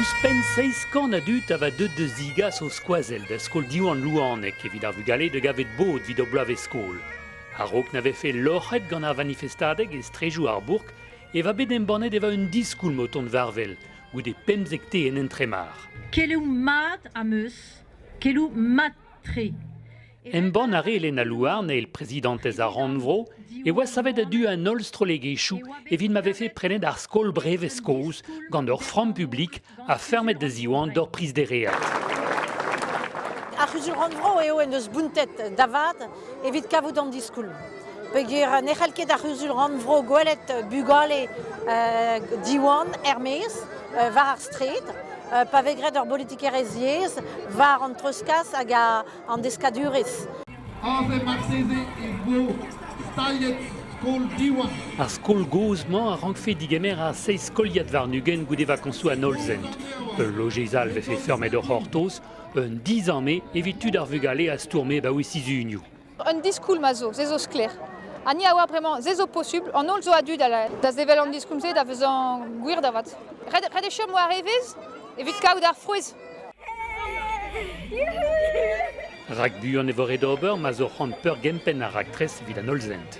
Us penseis qu'on adut ava de zigas o skoazel da skol diwan louanek evit ar vugale de gavet bod vid o blave skol. Arok n'avait fait lochet gant ar manifestadeg e strejou ar bourg e va bet embannet eva un diskoul moton varvel, ou de pemzekte en entremar. Kelou mat am eus, kelou mat tre. Emban are Elena Louarn e el presidentez a Ranvro, e oa savet a du an olstrolegechou evit m'avait fait prenet ar skol breve skoz gant ur fram publik a fermet de ziwan d'or pris de reat. Ar c'huzul Ranvro eo en eus buntet davad evit kavout an diskoul. Peogwir nechel ket ar c'huzul Ranvro gwelet bugale diwan Hermes var ar stret, pa vegret ur politiker eziez, var an treuskas hag an deskadurez. Aze marseze e vo staliet skol diwan. Ar skol gozman a rankfe digemer a 6 skoliad varnugen goude vakansou a Nolzent. Logezal vefe fermet ur hortoz, un 10 ans me evit tud ar vugale a stourme ba ouesiz unioù. Un diskoul ma zo, ze zo skler. Ani a oa bremañ ze zo posibl, an ol zo adu da zevel an diskoulmze da vezan gwir da vat. Red e chom oa revez, evit kaout ar frouez. Rak buan e vore d'ober ma zo c'hant peur gempen a raktres evit a Nolzent.